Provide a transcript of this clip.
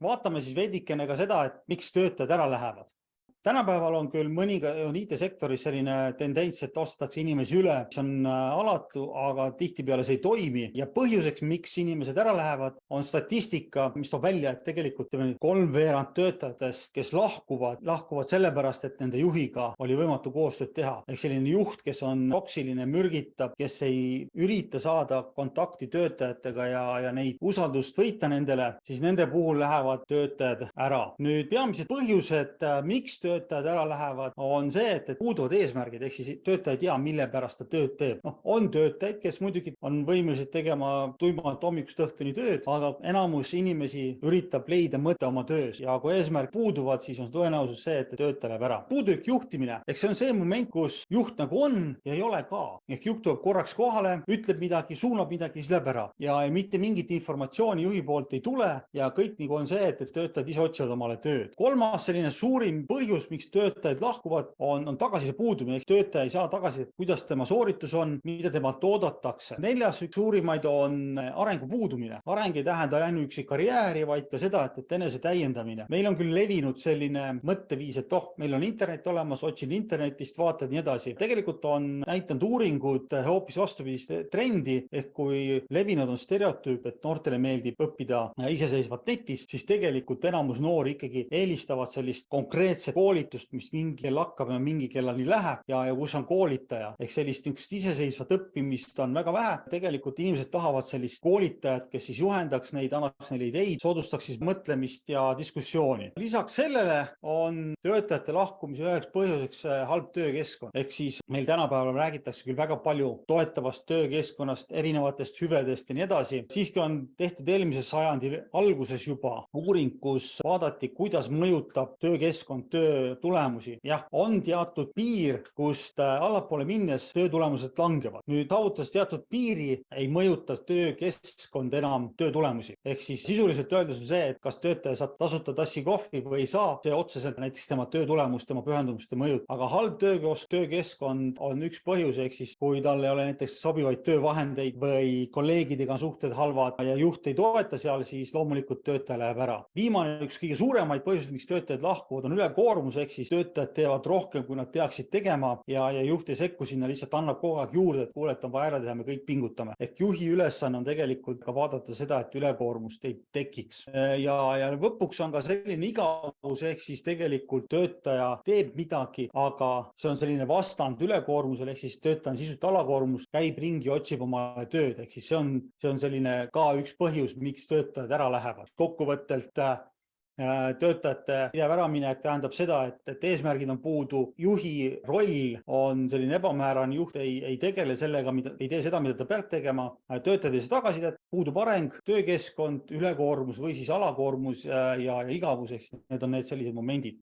Vaatame siis veidikene ka seda, et miks töötajad ära lähevad. Tänapäeval on küll on IT-sektoris selline tendents, et ostetakse inimesi üle, mis on alatu, aga tihtipeale see ei toimi. Ja põhjuseks, miks inimesed ära lähevad, on statistika, mis toob välja, et tegelikult 3/4 töötajatest, kes lahkuvad sellepärast, et nende juhiga oli võimatu koostööd teha. Ehk selline juht, kes on toksiline, mürgitab, kes ei ürita saada kontakti töötajatega ja neid usaldust võita nendele, siis nende puhul lähevad töötajad ära. Nüüd peamised põhjused, miks töötajad ära lähevad, on see, et puuduvad eesmärgid, ehk siis töötaja ei tea, mille pärast ta tööd teeb. On töötajaid, kes muidugi on võimelised tegema tuimalt hommikust õhtuni tööd, aga enamus inimesi üritab leida mõte oma töös ja kui eesmärk puuduvad, siis on tõenäosus see, et töötaja läheb ära. Puudulik juhtimine, eks see on see moment, kus juht nagu on ja ei ole ka. Ehk juht tuleb korraks kohale, ütleb midagi, suunab midagi, siis läheb ära ja mitte mingit informatsiooni juhi poolt ei tule ja kõik nagu on see, et töötajad ise otsivad omale tööd. Kolmas selline suurim põhjus, miks töötajad lahkuvad, on tagasiside puudumine, ehk töötaja ei saa tagasisidet, kuidas tema sooritus on, mida temalt oodatakse. Neljas üks suurimaid on arengu puudumine. Areng ei tähenda ainuüksi karjääri, vaid ka seda, et enese täiendamine. Meil on küll levinud selline mõtteviis, et meil on internet olemas, otsin internetist, vaatad nii edasi. Tegelikult on näitanud uuringud hoopis vastupidist trendi, ehk kui levinud on stereotüüp, et noortele meeldib õppida iseseisvalt netis, siis tegelikult enamus noori ikkagi eelistavad sellist konkreetset koolitust, mis mingi kell hakkab ja mingi kellani läheb ja kus on koolitaja. Ehk sellist iseseisvat õppimist on väga vähe. Tegelikult inimesed tahavad sellist koolitajat, kes siis juhendaks neid, annaks neile ideid, soodustaks siis mõtlemist ja diskussiooni. Lisaks sellele on töötajate lahkumise üheks põhjuseks halb töökeskkond. Ehk siis meil tänapäeval räägitakse küll väga palju toetavast töökeskkonnast, erinevatest hüvedest ja nii edasi. Siiski on tehtud eelmise sajandi alguses juba uuring, kus vaadati, kuidas mõjutab töökeskkond töö tulemusi. Jah, on teatud piir, kust allapoole minnes töö tulemused langevad. Nüüd saavutades teatud piiri ei mõjuta töökeskkond enam töö tulemusi. Ehk siis sisuliselt öeldes on see, et kas töötaja saab tasuta tassi kohvi või ei saa, see otseselt näiteks tema töö tulemust, tema pühendumust ei mõjuta. Aga halb töökeskkond on üks põhjus, ehk siis kui tal ei ole näiteks sobivaid töövahendeid või kolleegidega suhted halvad ja juht ei toeta seal, siis loomulikult töötaja läheb ära. Viimane üks kõige suuremaid põhjuseid, miks töötajad lahkuvad, on ülekoormus, ehk siis töötajad teevad rohkem, kui nad peaksid tegema ja juht ei sekku sinna, lihtsalt annab kogu aeg juurde, et kuule, et on vaja ära teha, me kõik pingutame. Ehk juhi ülesanne on tegelikult ka vaadata seda, et ülekoormust ei tekiks. Ja lõpuks on ka selline igavus, ehk siis tegelikult töötaja teeb midagi, aga see on selline vastand ülekoormusel, ehk siis töötaja on sisult alakoormus, käib ringi, otsib omale tööd, ehk siis see on selline ka üks põhjus, miks töötajad ära lähevad. Kokkuvõttelt töötajate pidev äraminek tähendab seda, et eesmärgid on puudu, juhi roll on selline ebamäärane, juht ei tegele sellega, ei tee seda, mida ta peab tegema, töötajad ei saa tagasisidet, puudub areng, töökeskkond, ülekoormus või siis alakoormus ja igavus, need on need sellised momendid.